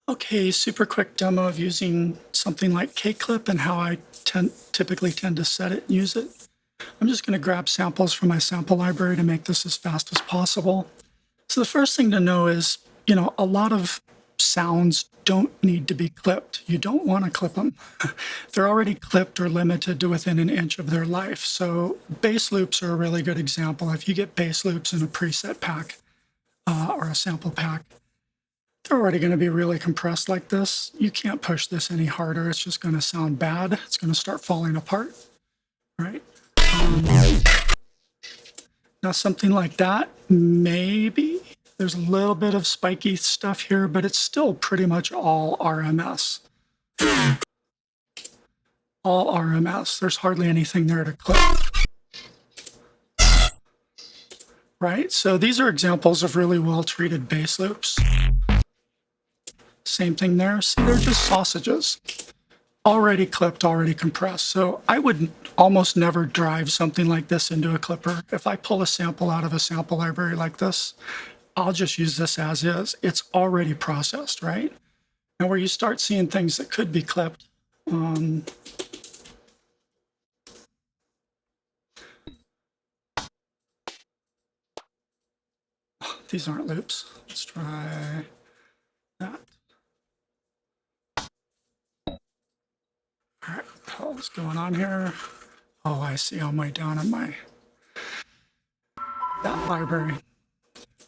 Okay, super quick demo of using something like KClip and how I typically tend to set it and use it. I'm just going to grab samples from my sample library to make this as fast as possible. So the first thing to know is, a lot of sounds don't need to be clipped. You don't want to clip them. They're already clipped or limited to within an inch of their life. So bass loops are a really good example. If you get bass loops in a preset pack or a sample pack, they're already going to be really compressed like this. You can't push this any harder. It's just going to sound bad. It's going to start falling apart, right? Now something like that, maybe there's a little bit of spiky stuff here, but it's still pretty much all RMS. All RMS. There's hardly anything there to clip. Right? So these are examples of really well-treated bass loops. Same thing there. See, they're just sausages. Already clipped, already compressed. So I would almost never drive something like this into a clipper. If I pull a sample out of a sample library like this, I'll just use this as is. It's already processed, right? Now where you start seeing things that could be clipped, these aren't loops. Let's try that. All right, what's going on here? Oh, I see. I'm way down in that library.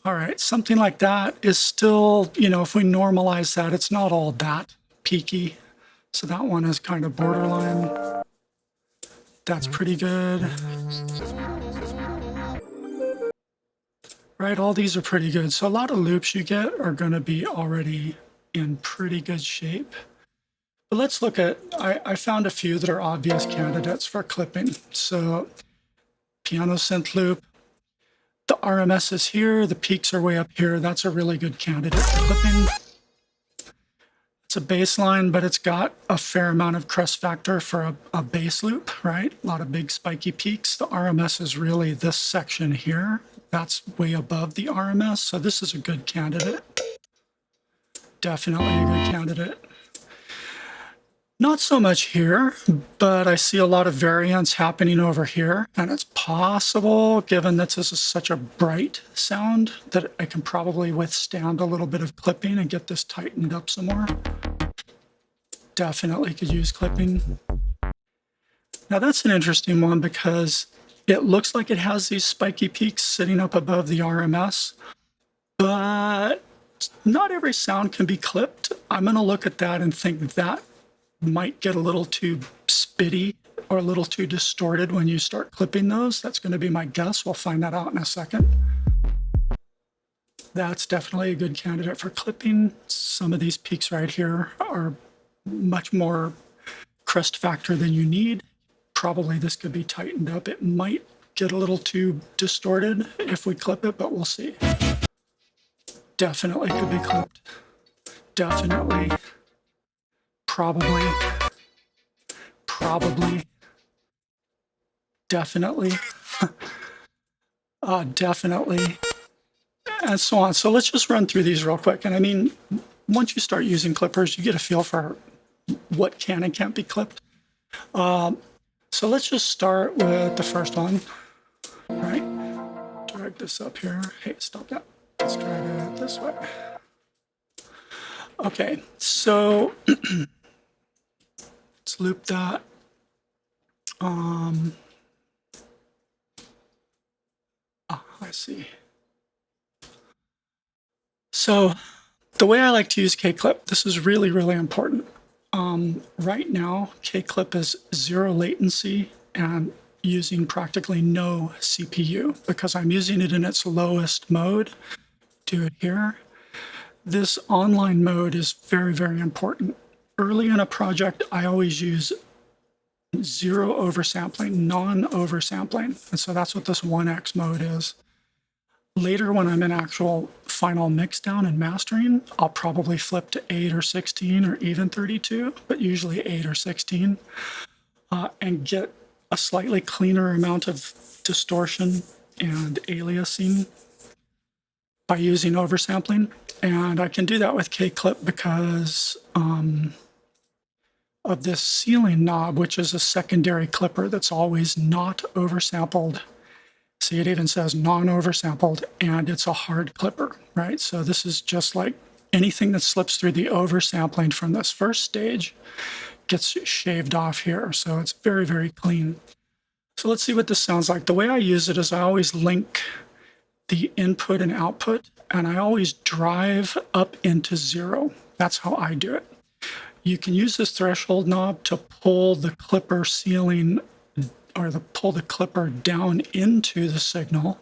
All right, something like that is still, if we normalize that, it's not all that peaky. So that one is kind of borderline. That's pretty good. Right, all these are pretty good. So a lot of loops you get are going to be already in pretty good shape. But let's look at, I found a few that are obvious candidates for clipping. So piano synth loop. The RMS is here, the peaks are way up here. That's a really good candidate for clipping. It's a bass line, but it's got a fair amount of crest factor for a bass loop, right? A lot of big spiky peaks. The RMS is really this section here. That's way above the RMS, so this is a good candidate. Definitely a good candidate. Not so much here, but I see a lot of variance happening over here, and it's possible, given that this is such a bright sound, that I can probably withstand a little bit of clipping and get this tightened up some more. Definitely could use clipping. Now that's an interesting one because it looks like it has these spiky peaks sitting up above the RMS, but not every sound can be clipped. I'm going to look at that and think that might get a little too spitty or a little too distorted when you start clipping those. That's going to be my guess. We'll find that out in a second. That's definitely a good candidate for clipping. Some of these peaks right here are much more crest factor than you need. Probably this could be tightened up. It might get a little too distorted if we clip it, but we'll see. Definitely could be clipped. Definitely. Probably, definitely, definitely, and so on. So let's just run through these real quick. And I mean, once you start using clippers, you get a feel for what can and can't be clipped. So let's just start with the first one, right? Drag this up here. Hey, stop that. Let's drag it this way. Okay, so let's loop that. I see. So the way I like to use KClip, this is really, really important. Right now, KClip is 0 latency and using practically no CPU because I'm using it in its lowest mode. Do it here. This online mode is very, very important. Early in a project, I always use 0 oversampling, non-oversampling. And so that's what this 1x mode is. Later, when I'm in actual final mixdown and mastering, I'll probably flip to 8 or 16 or even 32, but usually 8 or 16, and get a slightly cleaner amount of distortion and aliasing. by using oversampling. And I can do that with KClip because of this ceiling knob, which is a secondary clipper that's always not oversampled. See, it even says non-oversampled, and it's a hard clipper, right? So this is just like anything that slips through the oversampling from this first stage gets shaved off here. So it's very, very clean. So let's see what this sounds like. The way I use it is I always link the input and output, and I always drive up into 0. That's how I do it. You can use this threshold knob to pull the clipper ceiling or pull the clipper down into the signal,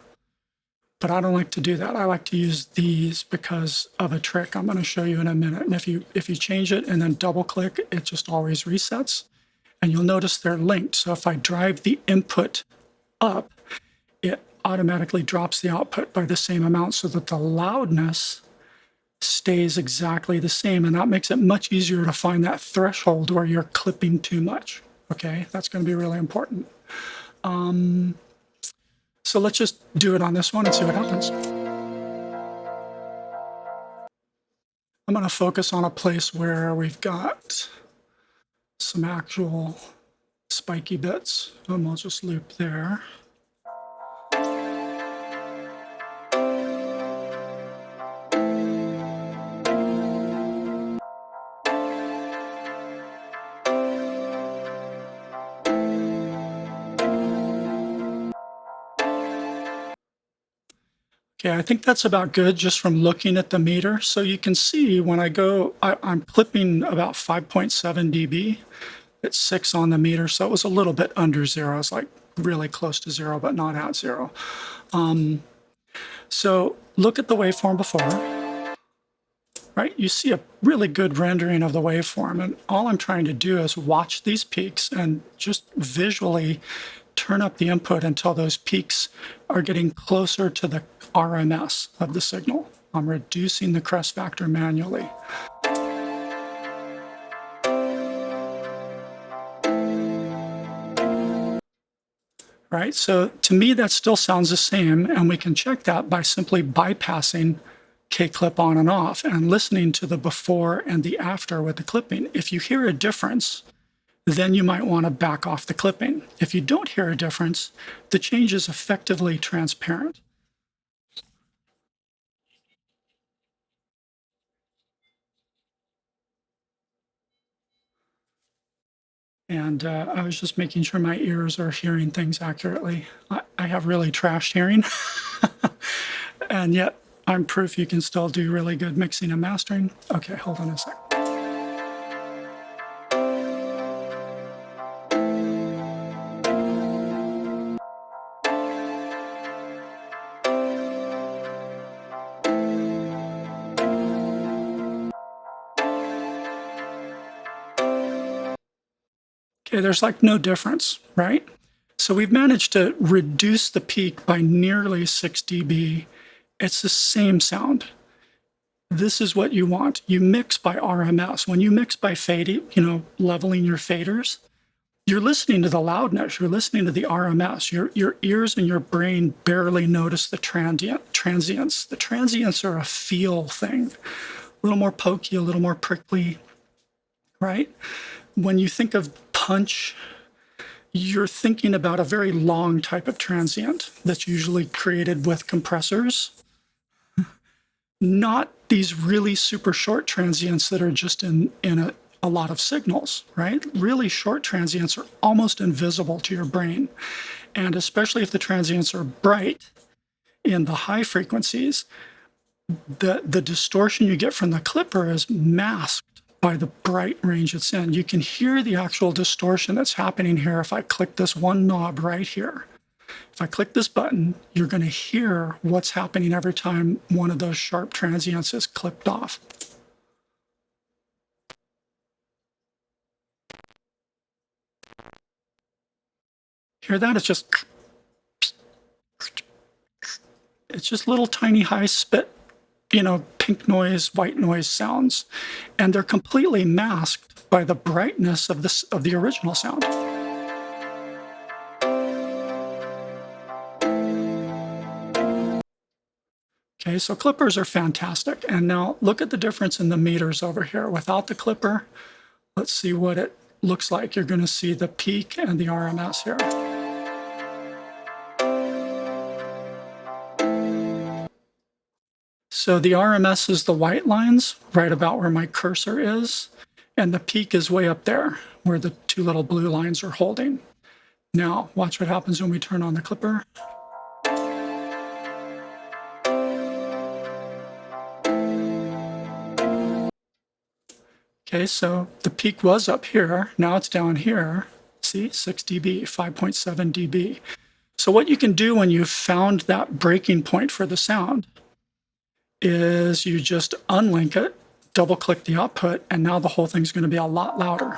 but I don't like to do that. I like to use these because of a trick I'm going to show you in a minute. And if you change it and then double click, it just always resets. And you'll notice they're linked. So if I drive the input up, it automatically drops the output by the same amount so that the loudness stays exactly the same. And that makes it much easier to find that threshold where you're clipping too much. Okay, that's going to be really important. So let's just do it on this one and see what happens. I'm going to focus on a place where we've got some actual spiky bits, and we'll just loop there. Okay, I think that's about good just from looking at the meter. So you can see when I go, I'm clipping about 5.7 dB. It's 6 on the meter, so it was a little bit under 0. It's like really close to 0, but not at 0. So look at the waveform before, right? You see a really good rendering of the waveform, and all I'm trying to do is watch these peaks and just visually turn up the input until those peaks are getting closer to the RMS of the signal. I'm reducing the crest factor manually. Right, so to me that still sounds the same, and we can check that by simply bypassing KClip on and off and listening to the before and the after with the clipping. If you hear a difference, then you might want to back off the clipping. If you don't hear a difference, the change is effectively transparent. And I was just making sure my ears are hearing things accurately. I have really trashed hearing, and yet I'm proof you can still do really good mixing and mastering. Okay, hold on a sec. Okay, there's like no difference, right? So we've managed to reduce the peak by nearly 6 dB. It's the same sound. This is what you want. You mix by RMS. When you mix by fading, leveling your faders, you're listening to the loudness, you're listening to the RMS. Your ears and your brain barely notice the transients. The transients are a feel thing, a little more pokey, a little more prickly, right? When you think of punch, you're thinking about a very long type of transient that's usually created with compressors, not these really super short transients that are just in a lot of signals, right? Really short transients are almost invisible to your brain. And especially if the transients are bright in the high frequencies, the distortion you get from the clipper is masked by the bright range it's in. You can hear the actual distortion that's happening here if I click this one knob right here. If I click this button, you're going to hear what's happening every time one of those sharp transients is clipped off. Hear that? It's just little tiny high spit, pink noise, white noise sounds, and they're completely masked by the brightness of the original sound. Okay, so clippers are fantastic. And now look at the difference in the meters over here. Without the clipper, let's see what it looks like. You're going to see the peak and the RMS here. So the RMS is the white lines right about where my cursor is, and the peak is way up there where the two little blue lines are holding. Now, watch what happens when we turn on the clipper. Okay, so the peak was up here. Now it's down here. See, 6 dB, 5.7 dB. So what you can do when you've found that breaking point for the sound is you just unlink it, double click the output, and now the whole thing's going to be a lot louder.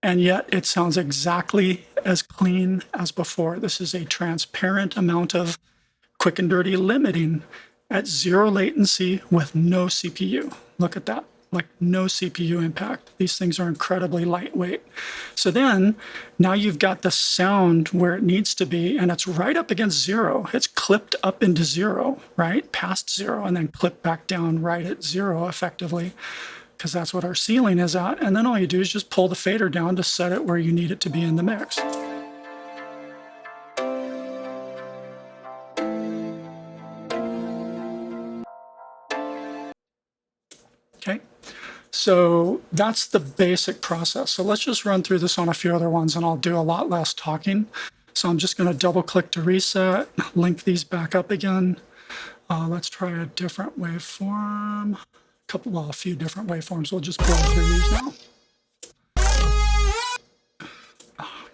And yet it sounds exactly as clean as before. This is a transparent amount of quick and dirty limiting at 0 latency with no CPU. Look at that, like no CPU impact. These things are incredibly lightweight. So then now you've got the sound where it needs to be, and it's right up against 0. It's clipped up into 0, right? Past 0, and then clipped back down right at 0 effectively, because that's what our ceiling is at. And then all you do is just pull the fader down to set it where you need it to be in the mix. Okay, so that's the basic process. So let's just run through this on a few other ones, and I'll do a lot less talking. So I'm just going to double click to reset, link these back up again. Let's try a different waveform. A few different waveforms. We'll just blow through these now.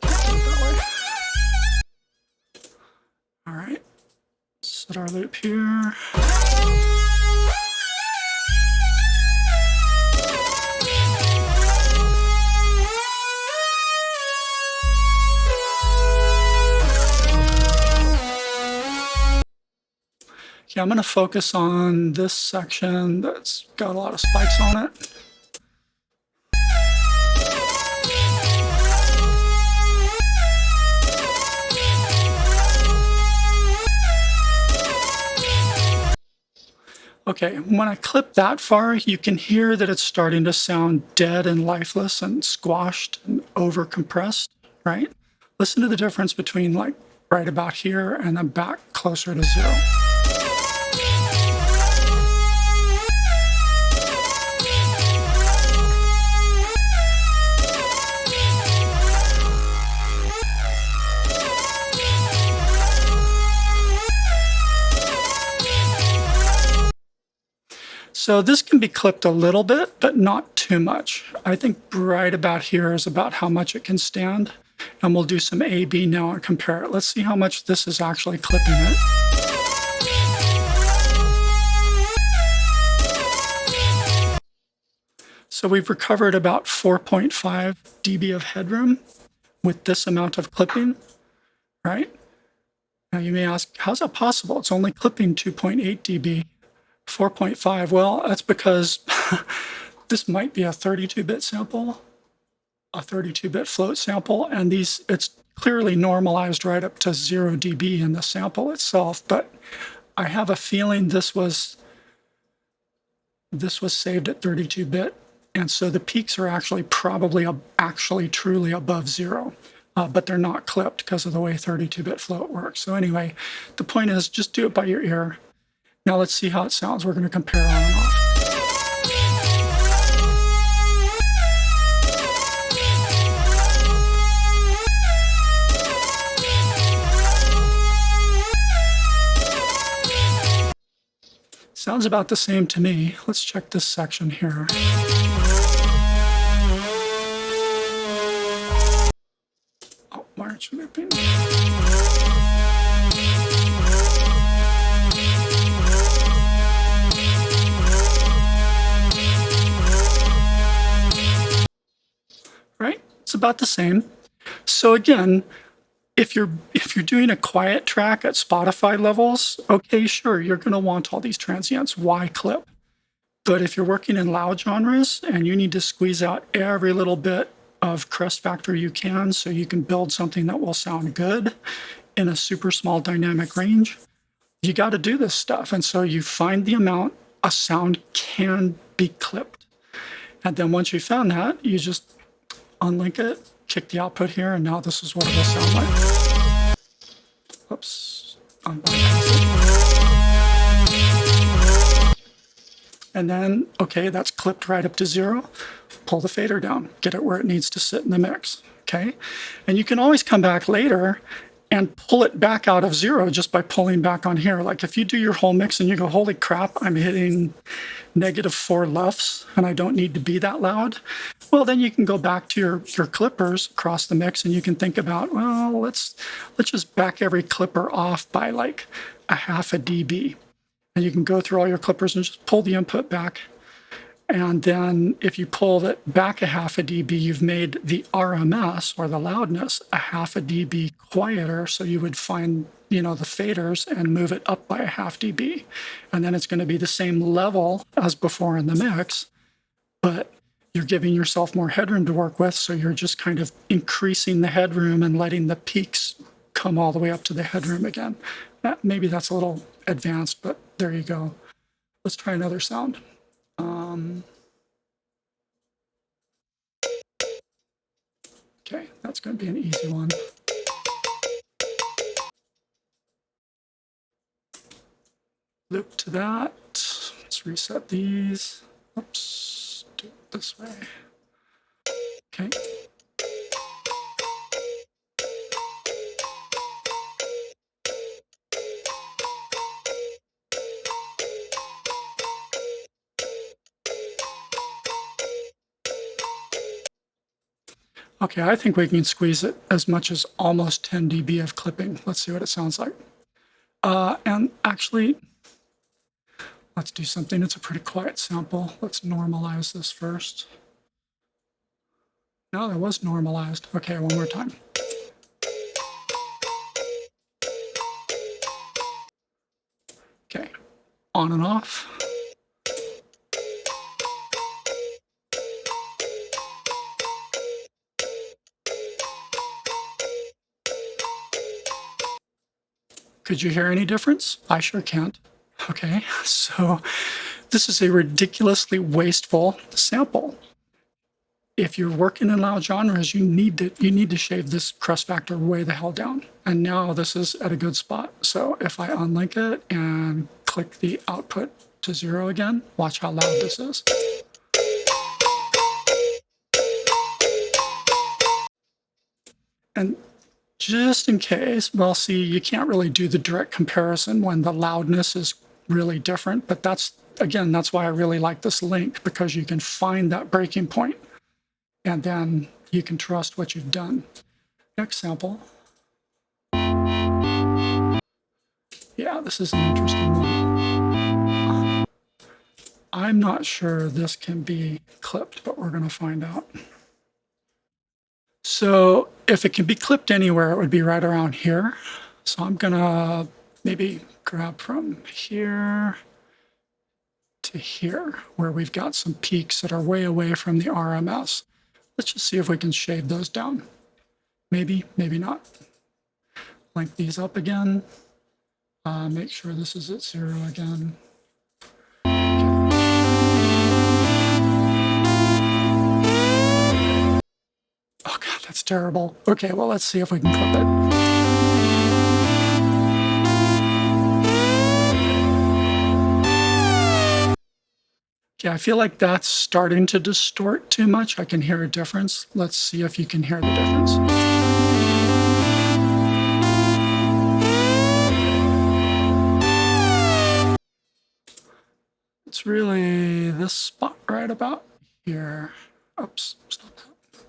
Can't do it that way. All right, set our loop here. Okay, I'm going to focus on this section that's got a lot of spikes on it. Okay, when I clip that far, you can hear that it's starting to sound dead and lifeless and squashed and over compressed, right? Listen to the difference between like right about here and then back closer to 0. So this can be clipped a little bit, but not too much. I think right about here is about how much it can stand. And we'll do some A/B now and compare it. Let's see how much this is actually clipping it. So we've recovered about 4.5 dB of headroom with this amount of clipping, right? Now you may ask, how's that possible? It's only clipping 2.8 dB. 4.5, well, that's because this might be a 32-bit sample, a 32-bit float sample, and it's clearly normalized right up to 0 dB in the sample itself, but I have a feeling this was saved at 32-bit, and so the peaks are actually probably truly above 0, but they're not clipped because of the way 32-bit float works. So anyway, the point is just do it by your ear. Now let's see how it sounds. We're going to compare on and off. Sounds about the same to me. Let's check this section here. Oh, why aren't you looping? Right? It's about the same. So again, if you're doing a quiet track at Spotify levels, okay, sure, you're going to want all these transients. Why clip? But if you're working in loud genres and you need to squeeze out every little bit of crest factor you can, so you can build something that will sound good in a super small dynamic range. You got to do this stuff. And so you find the amount a sound can be clipped. And then once you found that, you just unlink it, kick the output here, and now this is what it will sound like. Oops. And then, okay, that's clipped right up to 0. Pull the fader down, get it where it needs to sit in the mix, okay? And you can always come back later and pull it back out of 0 just by pulling back on here. Like if you do your whole mix and you go, holy crap, I'm hitting -4 LUFS and I don't need to be that loud. Well, then you can go back to your clippers across the mix and you can think about, well, let's just back every clipper off by like a 0.5 dB. And you can go through all your clippers and just pull the input back. And then if you pull it back a 0.5 dB, you've made the RMS, or the loudness, a 0.5 dB quieter. So you would find, the faders and move it up by a 0.5 dB. And then it's going to be the same level as before in the mix, but you're giving yourself more headroom to work with. So you're just kind of increasing the headroom and letting the peaks come all the way up to the headroom again. Maybe that's a little advanced, but there you go. Let's try another sound. Okay, that's going to be an easy one. Loop to that. Let's reset these. Oops, do it this way. Okay. Okay, I think we can squeeze it as much as almost 10 dB of clipping. Let's see what it sounds like. And actually, let's do something. It's a pretty quiet sample. Let's normalize this first. No, that was normalized. Okay, one more time. Okay, on and off. Could you hear any difference? I sure can't. Okay, so this is a ridiculously wasteful sample. If you're working in loud genres, you need to shave this crest factor way the hell down. And now this is at a good spot. So if I unlink it and click the output to 0 again, watch how loud this is. And just in case, well, see, you can't really do the direct comparison when the loudness is really different, but that's why I really like this link, because you can find that breaking point and then you can trust what you've done. Next sample. Yeah, this is an interesting one. I'm not sure this can be clipped, but we're going to find out. So if it can be clipped anywhere, it would be right around here. So I'm going to maybe grab from here to here, where we've got some peaks that are way away from the RMS. Let's just see if we can shave those down. Maybe, maybe not. Link these up again. Make sure this is at 0 again. Oh God, that's terrible. Okay, well, let's see if we can clip it. Okay, I feel like that's starting to distort too much. I can hear a difference. Let's see if you can hear the difference. It's really this spot right about here. Oops, stop that.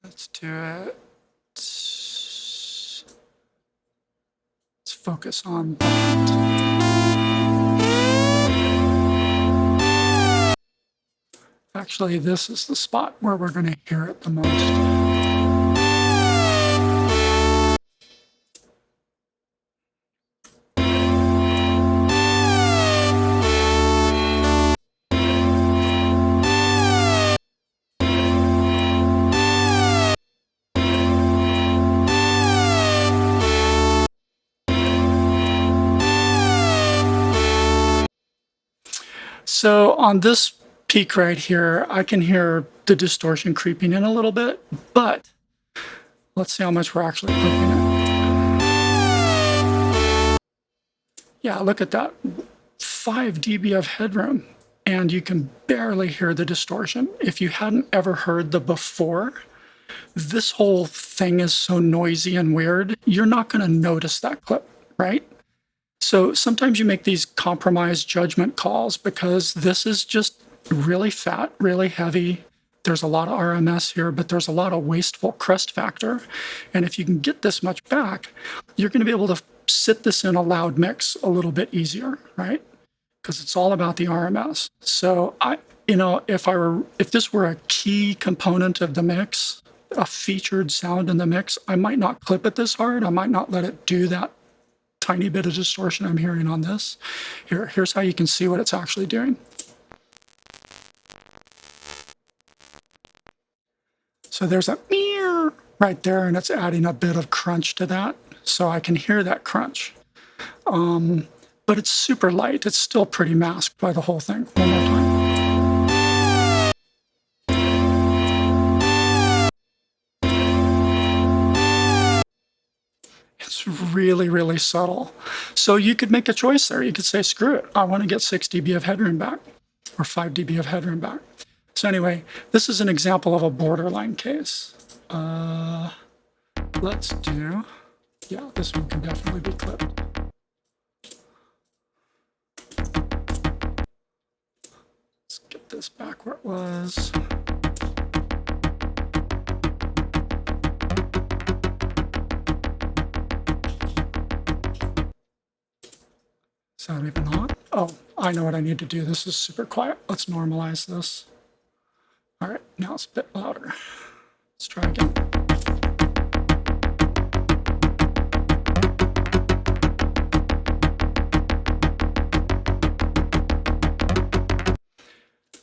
Let's do it. Let's focus on that. Actually, this is the spot where we're going to hear it the most. So on this peak right here, I can hear the distortion creeping in a little bit, but let's see how much we're actually clipping it. Yeah, look at that. 5 dB of headroom, and you can barely hear the distortion. If you hadn't ever heard the before, this whole thing is so noisy and weird, you're not going to notice that clip, right? So sometimes you make these compromised judgment calls because this is just really fat, really heavy. There's a lot of RMS here, but there's a lot of wasteful crest factor. And if you can get this much back, you're going to be able to sit this in a loud mix a little bit easier, right? Because it's all about the RMS. So if this were a key component of the mix, a featured sound in the mix, I might not clip it this hard. I might not let it do that tiny bit of distortion I'm hearing on this. Here's how you can see what it's actually doing. So there's a meow right there, and it's adding a bit of crunch to that. So I can hear that crunch. But it's super light. It's still pretty masked by the whole thing. One more time. It's really, really subtle. So you could make a choice there. You could say, screw it. I want to get 6 dB of headroom back, or 5 dB of headroom back. So anyway, this is an example of a borderline case. Let's do, yeah, this one can definitely be clipped. Let's get this back where it was. Is that even on? Oh, I know what I need to do. This is super quiet. Let's normalize this. All right, now it's a bit louder. Let's try again.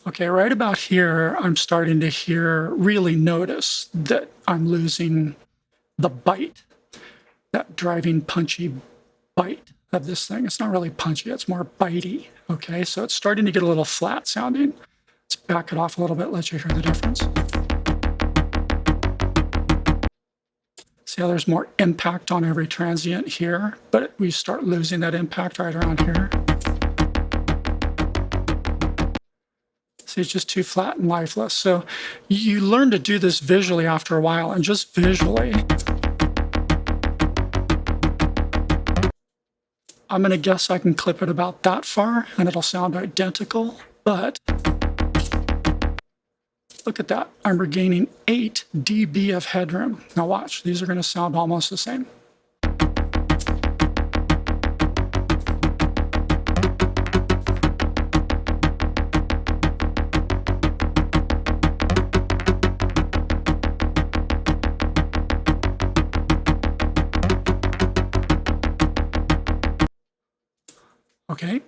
Okay, right about here, I'm starting to really notice that I'm losing the bite, that driving punchy bite of this thing. It's not really punchy, it's more bitey. Okay, so it's starting to get a little flat sounding. Let's back it off a little bit, let you hear the difference. See how there's more impact on every transient here, but we start losing that impact right around here. See, it's just too flat and lifeless. So you learn to do this visually after a while, and just visually, I'm going to guess I can clip it about that far and it'll sound identical, but look at that. I'm regaining 8 dB of headroom. Now watch, these are going to sound almost the same. Okay,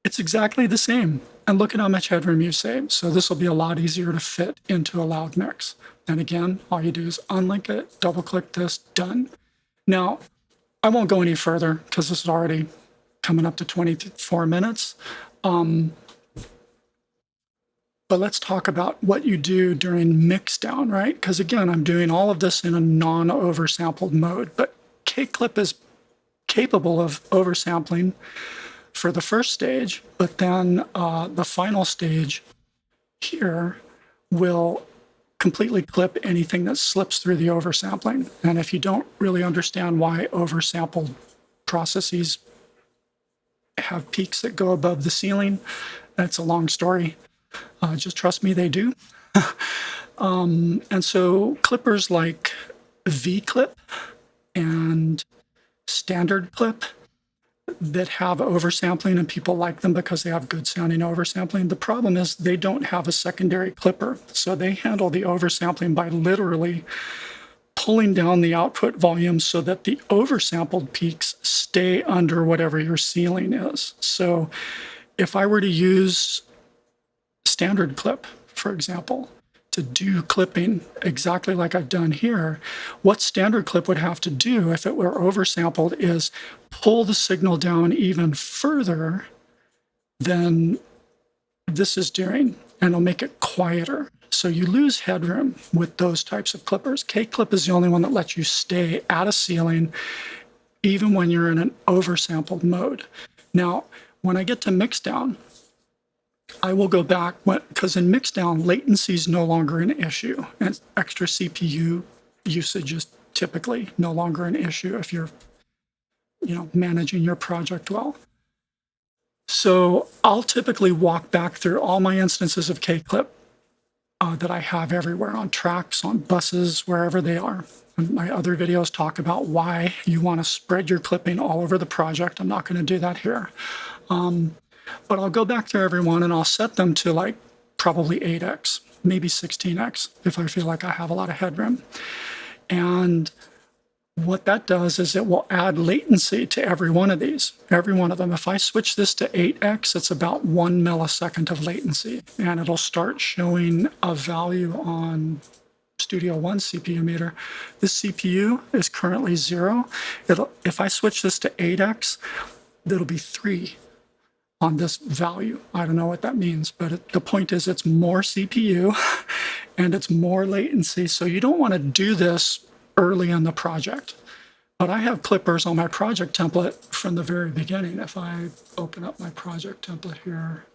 it's exactly the same. And look at how much headroom you save. So this will be a lot easier to fit into a loud mix. And again, all you do is unlink it, double click this, done. Now, I won't go any further because this is already coming up to 24 minutes. But let's talk about what you do during mix down, right? Because again, I'm doing all of this in a non-oversampled mode, but KClip is capable of oversampling for the first stage, but then the final stage here will completely clip anything that slips through the oversampling. And if you don't really understand why oversampled processes have peaks that go above the ceiling, that's a long story. Just trust me, they do. And so clippers like V-clip and standard clip that have oversampling, and people like them because they have good sounding oversampling. The problem is they don't have a secondary clipper. So they handle the oversampling by literally pulling down the output volume so that the oversampled peaks stay under whatever your ceiling is. So if I were to use standard clip, for example, to do clipping exactly like I've done here, what standard clip would have to do if it were oversampled is pull the signal down even further than this is doing, and it'll make it quieter. So you lose headroom with those types of clippers. KClip is the only one that lets you stay at a ceiling even when you're in an oversampled mode. Now, when I get to mixdown, I will go back, because in mixdown, latency is no longer an issue, and extra CPU usage is typically no longer an issue if you're managing your project well. So I'll typically walk back through all my instances of KClip that I have everywhere, on tracks, on buses, wherever they are. And my other videos talk about why you want to spread your clipping all over the project. I'm not going to do that here. But I'll go back through everyone and I'll set them to like probably 8x, maybe 16x if I feel like I have a lot of headroom. And what that does is it will add latency to every one of these, every one of them. If I switch this to 8x, it's about 1 millisecond of latency, and it'll start showing a value on Studio One CPU meter. This CPU is currently 0. If I switch this to 8x, it'll be 3 on this value. I don't know what that means, but the point is it's more CPU and it's more latency. So you don't want to do this early in the project. But I have clippers on my project template from the very beginning. If I open up my project template here,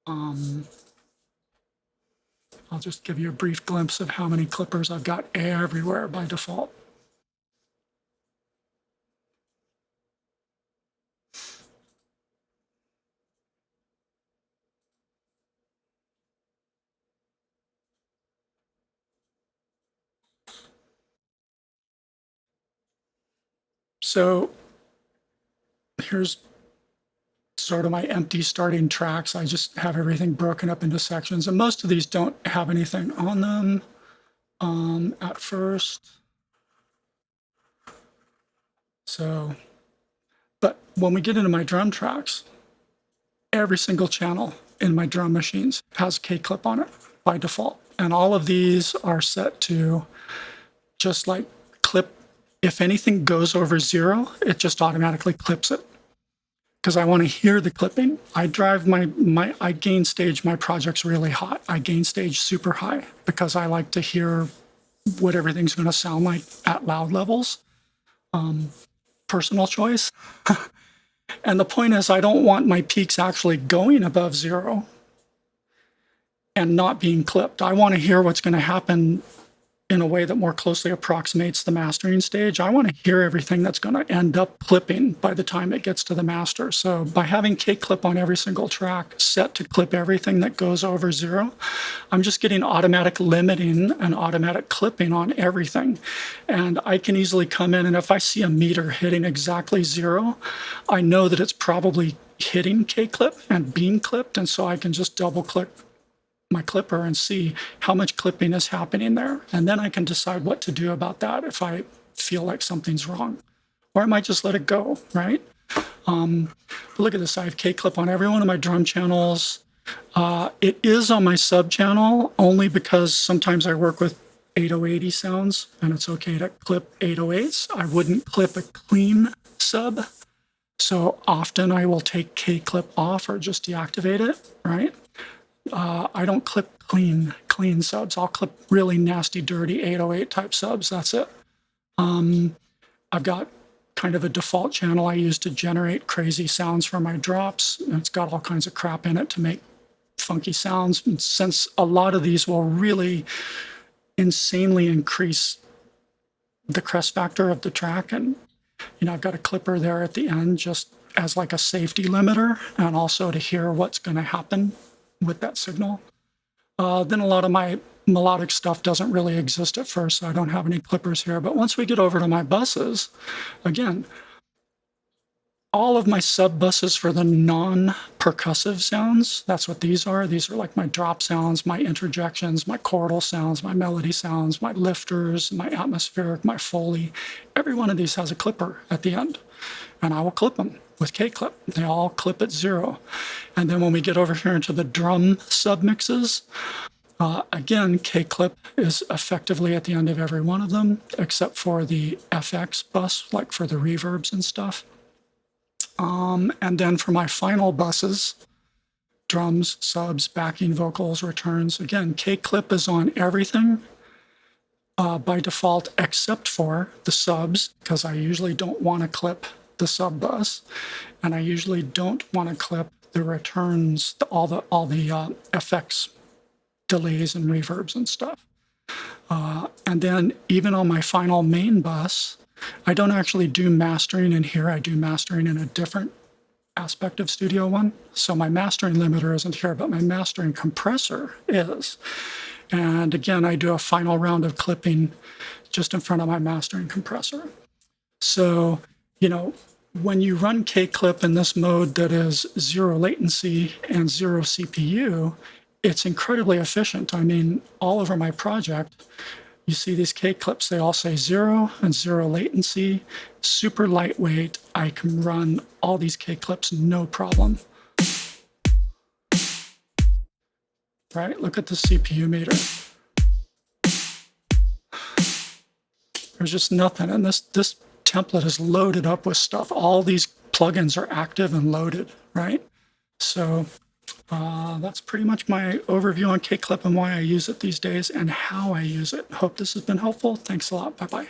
I'll just give you a brief glimpse of how many clippers I've got everywhere by default. So here's sort of my empty starting tracks. I just have everything broken up into sections, and most of these don't have anything on them at first. So, but when we get into my drum tracks, every single channel in my drum machines has KClip on it by default. And all of these are set to just like clip. If anything goes over 0, it just automatically clips it, because I want to hear the clipping. I drive I gain stage my projects really hot. I gain stage super high because I like to hear what everything's going to sound like at loud levels. Personal choice. And the point is, I don't want my peaks actually going above 0 and not being clipped. I want to hear what's going to happen in a way that more closely approximates the mastering stage. I want to hear everything that's going to end up clipping by the time it gets to the master. So by having KClip on every single track set to clip everything that goes over 0, I'm just getting automatic limiting and automatic clipping on everything. And I can easily come in, and if I see a meter hitting exactly 0, I know that it's probably hitting KClip and being clipped. And so I can just double click my clipper and see how much clipping is happening there. And then I can decide what to do about that if I feel like something's wrong. Or I might just let it go, right? Look at this. I have KClip on every one of my drum channels. It is on my sub channel only because sometimes I work with 808 sounds, and it's okay to clip 808s. I wouldn't clip a clean sub. So often I will take KClip off or just deactivate it, right? I don't clip clean subs. I'll clip really nasty, dirty 808 type subs. That's it. I've got kind of a default channel I use to generate crazy sounds for my drops. And it's got all kinds of crap in it to make funky sounds. And since a lot of these will really insanely increase the crest factor of the track, and I've got a clipper there at the end just as like a safety limiter, and also to hear what's going to happen with that signal. Then a lot of my melodic stuff doesn't really exist at first, so I don't have any clippers here. But once we get over to my buses, again, all of my sub buses for the non-percussive sounds, that's what these are. These are like my drop sounds, my interjections, my chordal sounds, my melody sounds, my lifters, my atmospheric, my Foley. Every one of these has a clipper at the end, and I will clip them with KClip. They all clip at 0. And then when we get over here into the drum submixes, again, KClip is effectively at the end of every one of them, except for the FX bus, like for the reverbs and stuff. And then for my final buses, drums, subs, backing vocals, returns, again, KClip is on everything by default except for the subs, because I usually don't want to clip the sub bus, and I usually don't want to clip the returns, all the FX delays and reverbs and stuff. And then even on my final main bus, I don't actually do mastering in here. I do mastering in a different aspect of Studio One. So my mastering limiter isn't here, but my mastering compressor is. And again, I do a final round of clipping just in front of my mastering compressor. So, you know, when you run KClip in this mode that is 0 latency and 0 CPU, it's incredibly efficient. I mean, all over my project, you see these KClips, they all say 0 and 0 latency, super lightweight. I can run all these KClips no problem. Right? Look at the CPU meter. There's just nothing. And this template is loaded up with stuff. All these plugins are active and loaded, right? So that's pretty much my overview on KClip and why I use it these days and how I use it. Hope this has been helpful. Thanks a lot. Bye-bye.